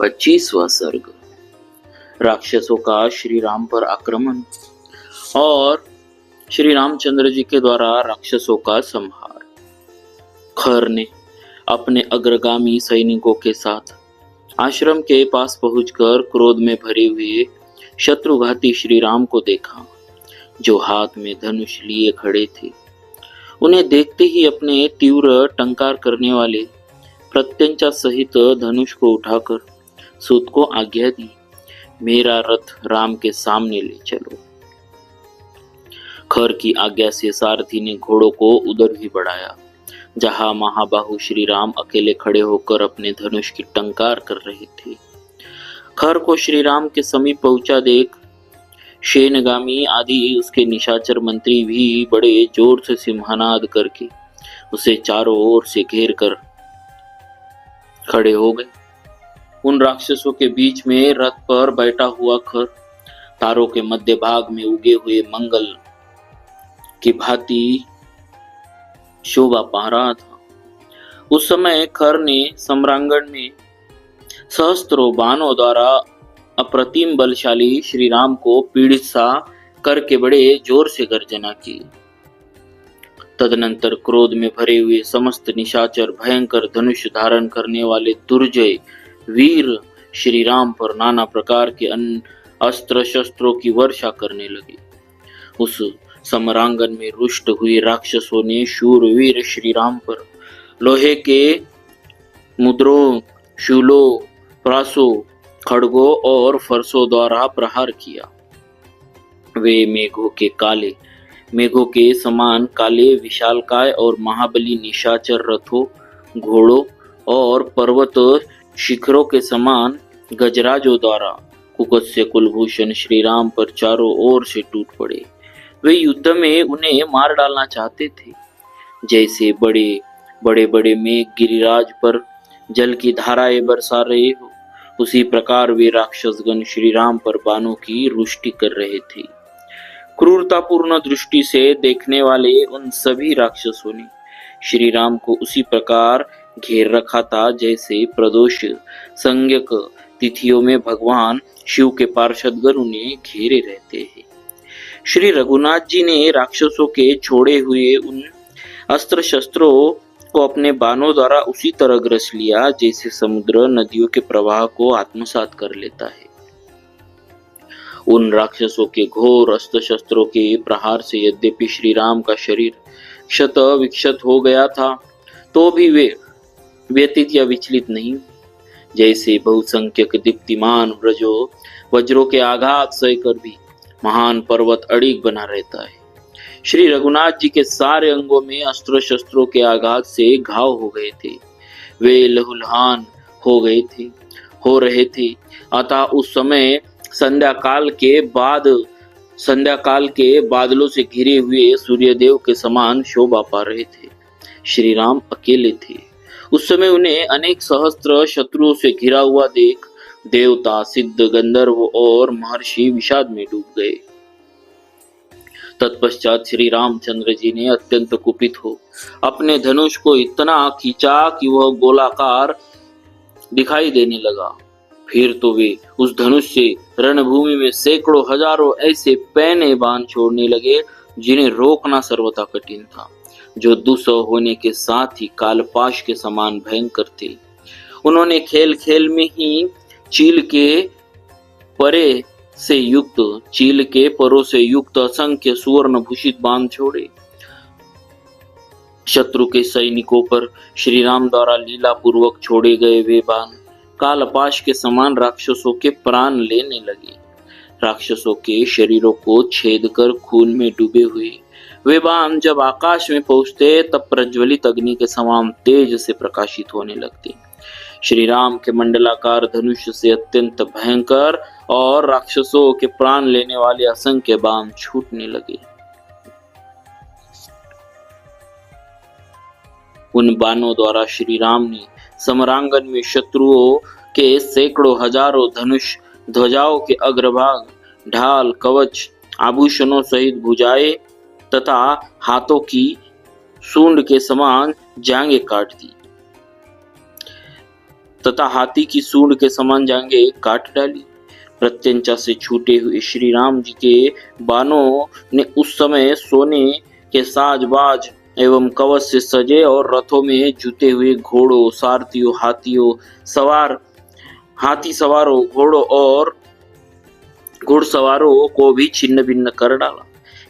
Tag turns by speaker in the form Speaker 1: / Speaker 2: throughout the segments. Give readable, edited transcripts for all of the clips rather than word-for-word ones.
Speaker 1: 25वां सर्ग। राक्षसों का श्री राम पर आक्रमण और श्री रामचंद्र जी के द्वारा राक्षसों का संहार। खर ने अपने अग्रगामी सैनिकों के साथ आश्रम के पास पहुंचकर क्रोध में भरे हुए शत्रुघाती श्री राम को देखा, जो हाथ में धनुष लिए खड़े थे। उन्हें देखते ही अपने तीव्र टंकार करने वाले प्रत्यंचा सहित धनुष को उठाकर सूत को आज्ञा दी, मेरा रथ राम के सामने ले चलो। खर की आज्ञा से सारथी ने घोड़ों को उधर ही बढ़ाया जहां महाबाहु श्री राम अकेले खड़े होकर अपने धनुष की टंकार कर रहे थे। खर को श्री राम के समीप पहुंचा देख शेनगामी आदि उसके निशाचर मंत्री भी बड़े जोर से सिंहनाद करके उसे चारों ओर से घेर कर खड़े हो गए। उन राक्षसों के बीच में रथ पर बैठा हुआ खर तारों के मध्य भाग में उगे हुए मंगल की भांति शोभा पा रहा था। उस समय खर ने सम्रांगण में सहस्त्रों बाणों द्वारा अप्रतिम बलशाली श्री राम को पीड़ित सा करके बड़े जोर से गर्जना की। तदनंतर क्रोध में भरे हुए समस्त निशाचर भयंकर धनुष धारण करने वाले दुर्जय वीर श्री राम पर नाना प्रकार के अस्त्र शस्त्रों की वर्षा करने लगे। उस समरांगन में रुष्ट हुए राक्षसों ने शूरवीर श्री राम पर लोहे के मुद्रों, शूलों, प्रासों, खड़गों और फरसों द्वारा प्रहार किया। वे मेघों के समान काले विशालकाय और महाबली निशाचर रथों, घोड़ों और पर्वत शिखरों के समान गजराजों द्वारा कुकुत्स्य कुलभूषण श्री राम पर चारों ओर से टूट पड़े। वे युद्ध में उन्हें मार डालना चाहते थे। जैसे बड़े मेघ गिरिराज पर जल की धाराएं बरसा रहे हो, उसी प्रकार वे राक्षसगण श्री राम पर बाणों की रुष्टि कर रहे थे। क्रूरतापूर्ण दृष्टि से देखने वाले उन सभी राक्षसों ने श्री राम को उसी प्रकार घेर रखा था जैसे प्रदोष संज्ञक तिथियों में भगवान शिव के पार्षदगण उन्हें घेरे रहते हैं। श्री रघुनाथ जी ने राक्षसों के छोड़े हुए उन अस्त्र शस्त्रों को अपने बाणों द्वारा उसी तरह ग्रस लिया जैसे समुद्र नदियों के प्रवाह को आत्मसात कर लेता है। उन राक्षसों के घोर अस्त्र शस्त्रों के प्रहार से यद्यपि श्री राम का शरीर क्षत विक्षत हो गया था, तो भी वे व्यतीत या विचलित नहीं। जैसे बहुसंख्यक दीप्तिमान वज्रों के आघात सहकर भी महान पर्वत अड़िग बना रहता है, श्री रघुनाथ जी के सारे अंगों में अस्त्र शस्त्रों के आघात से घाव हो गए थे। वे लहूलुहान हो रहे थे। अतः उस समय संध्या काल के बादलों से घिरे हुए सूर्यदेव के समान शोभा पा रहे थे। श्री राम अकेले थे। उस समय उन्हें अनेक सहस्त्र शत्रुओं से घिरा हुआ देख देवता, सिद्ध, गंधर्व और महर्षि विषाद में डूब गए। तत्पश्चात श्री रामचंद्र जी ने अत्यंत कुपित हो अपने धनुष को इतना खींचा कि वह गोलाकार दिखाई देने लगा। फिर तो वे उस धनुष से रणभूमि में सैकड़ों हजारों ऐसे पैने बाण छोड़ने लगे जिन्हें रोकना सर्वथा कठिन था, जो दुस्सह होने के साथ ही कालपाश के समान भयंकर थे। उन्होंने खेल खेल में ही चील के परों से युक्त असंख्य सुवर्ण भूषित बाण छोड़े। शत्रु के सैनिकों पर श्री राम द्वारा लीला पूर्वक छोड़े गए वे बाण कालपाश के समान राक्षसों के प्राण लेने लगे। राक्षसों के शरीरों को छेद कर खून में डूबे हुए वे बाण जब आकाश में पहुंचते तब प्रज्वलित अग्नि के समान तेज से प्रकाशित होने लगते। श्री राम के मंडलाकार धनुष से अत्यंत भयंकर और राक्षसों के प्राण लेने वाले असंख्य बाण छूटने लगे। उन बाणों द्वारा श्री राम ने समरांगन में शत्रुओं के सैकड़ों हजारों धनुष, ध्वजाओं के अग्रभाग, ढाल, कवच, आभूषणों सहित भुजाएं तथा हाथों की सूंड के समान जांघें काट दी। तथा हाथी की सूंड के समान जांघें काट डाली। प्रत्यंचा से छूटे हुए श्री राम जी के बाणों ने उस समय सोने के साज-बाज एवं कवच से सजे और रथों में जुते हुए घोड़ों, सारथियों, हाथी सवारों, घोड़ों और घुड़सवारों को भी छिन्न भिन्न कर डाला।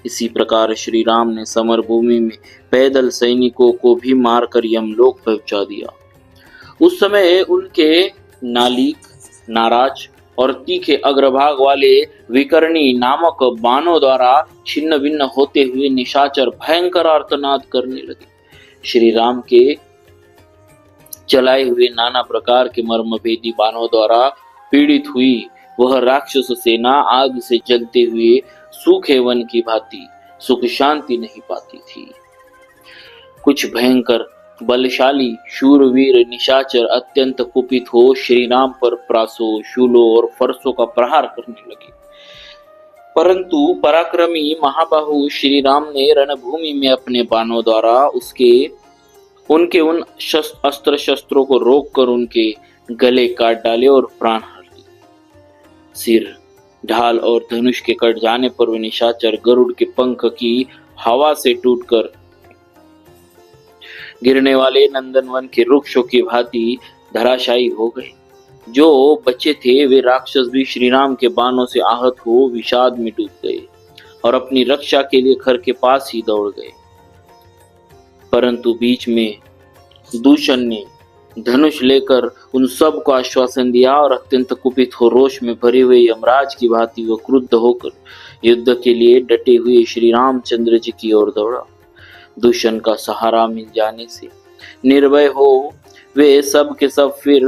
Speaker 1: इसी प्रकार श्री राम ने समर भूमि में पैदल सैनिकों को भी मारकर यमलोक पहुंचा दिया। उस समय उनके नालीक, नाराज और तीखे अग्रभाग वाले विकर्णी नामक बाणों द्वारा छिन्न भिन्न होते हुए निशाचर भयंकर आर्तनाद करने लगे। श्री राम के चलाए हुए नाना प्रकार के मर्मभेदी बाणों द्वारा पीड़ित हुई वह राक्षस सेना आग से जलते हुए सूखे वन की भांति सुख शांति नहीं पाती थी। कुछ भयंकर बलशाली शूरवीर निशाचर अत्यंत कुपित हो श्री राम पर प्रासों, शूलों और फरसों का प्रहार करने लगे, परंतु पराक्रमी महाबाहु श्री राम ने रणभूमि में अपने बाणों द्वारा उनके उन अस्त्र शस्त्रों को रोककर उनके गले काट डाले और प्राण हर लिए। सिर, ढाल और धनुष के कट जाने पर वे निशाचर गरुड़ के पंख की हवा से टूटकर गिरने वाले नंदनवन के वृक्षों की भांति धराशायी हो गए। जो बचे थे वे राक्षस भी श्रीराम के बाणों से आहत हो विषाद में डूब गए और अपनी रक्षा के लिए खर के पास ही दौड़ गए। परंतु बीच में दूषण ने धनुष लेकर उन सब को आश्वासन दिया और अत्यंत कुपित हो रोष में भरे हुए यमराज की भांति वह क्रुद्ध होकर युद्ध के लिए डटे हुए श्री रामचंद्र जी की ओर दौड़ा। दूषण का सहारा मिल जाने से निर्भय हो वे सब के सब फिर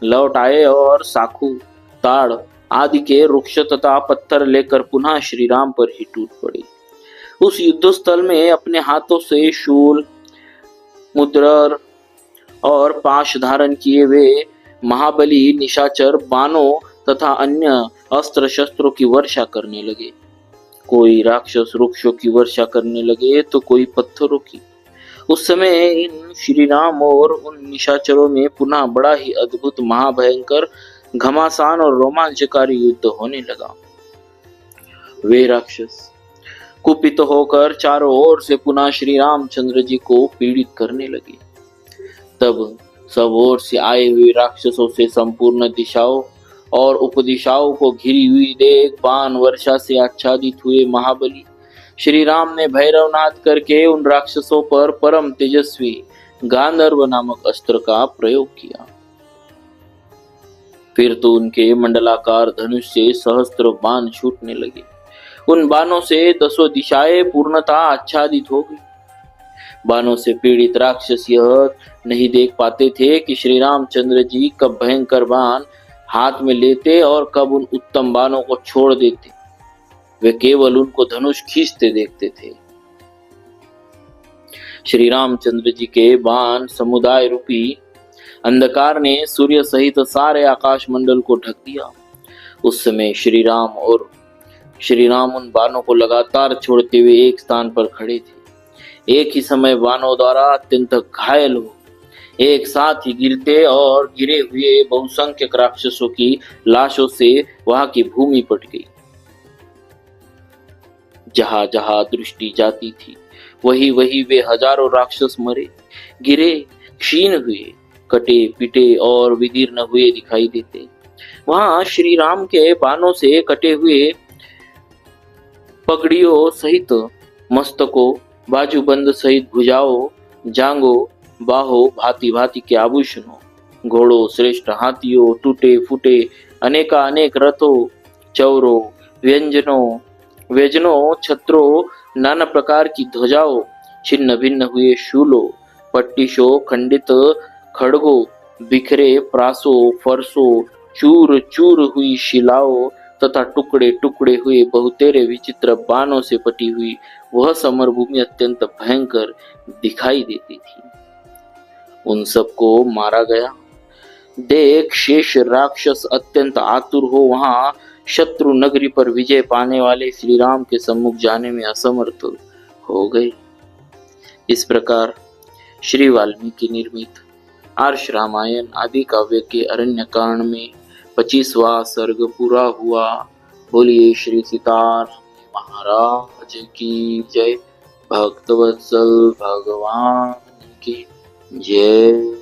Speaker 1: लौट आए और साखू, ताड़ आदि के वृक्ष तथा पत्थर लेकर पुनः श्री राम पर ही टूट पड़े। उस युद्ध स्थल में अपने हाथों से शूल, मुद्रर और पाश धारण किए वे महाबली निशाचर बाणों तथा अन्य अस्त्र शस्त्रों की वर्षा करने लगे। कोई राक्षस वृक्षों की वर्षा करने लगे तो कोई पत्थरों की। उस समय इन श्री राम और उन निशाचरों में पुनः बड़ा ही अद्भुत, महाभयंकर, घमासान और रोमांचकारी युद्ध होने लगा। वे राक्षस कुपित होकर चारों ओर से पुनः श्री रामचंद्र जी को पीड़ित करने लगे। तब सब ओर से आए हुए राक्षसों से संपूर्ण दिशाओं और उपदिशाओं को घिरी हुई देख बाण वर्षा से आच्छादित हुए महाबली श्री राम ने भैरवनाद करके उन राक्षसों पर परम तेजस्वी गांधर्व नामक अस्त्र का प्रयोग किया। फिर तो उनके मंडलाकार धनुष से सहस्त्र बाण छूटने लगे। उन बाणों से दसों दिशाएं पूर्णतः आच्छादित हो गई। बाणों से पीड़ित राक्षस यह नहीं देख पाते थे कि श्री रामचंद्र जी कब भयंकर बाण हाथ में लेते और कब उन उत्तम बाणों को छोड़ देते। वे केवल उनको धनुष खींचते देखते थे। श्री रामचंद्र जी के बाण समुदाय रूपी अंधकार ने सूर्य सहित सारे आकाश मंडल को ढक दिया। उस समय श्री राम उन बाणों को लगातार छोड़ते हुए एक स्थान पर खड़े थे। एक ही समय बाणों द्वारा अत्यंत घायल हो एक साथ ही गिरते और गिरे हुए बहुसंख्यक राक्षसों की लाशों से वहां की भूमि पट गई। जहां जहां दृष्टि जाती थी वही वही वे हजारों राक्षस मरे, गिरे, क्षीण हुए, कटे पिटे और विदीर्ण हुए दिखाई देते। वहां श्री राम के बाणों से कटे हुए पगड़ियों सहित मस्तकों, बाजूबंद सहित भुजाओं, जांघों, बाहों, भांति भांति के आभूषणों, घोड़ों, श्रेष्ठ हाथियों, टूटे फूटे अनेकानेक रथों, चौरों, व्यंजनों, छत्रों, नाना प्रकार की ध्वजाओं, छिन्न भिन्न हुए शूलों, पट्टिशों, खंडित खड़गों, बिखरे प्रासों, फरसों, चूर चूर हुई शिलाओं तथा टुकड़े टुकड़े हुए बहुतेरे विचित्र बाणों से पटी हुई वह समरभूमि अत्यंत भयंकर दिखाई देती थी। उन सबको मारा गया देख शेष राक्षस अत्यंत आतुर हो वहां शत्रु नगरी पर विजय पाने वाले श्री राम के सम्मुख जाने में असमर्थ हो गए। इस प्रकार श्री वाल्मीकि निर्मित आर्ष रामायण आदि काव्य के अरण्य कांड में 25वां सर्ग पूरा हुआ। बोलिए श्री सीताराम महाराज की जय। भक्तवत्सल भगवान की जय।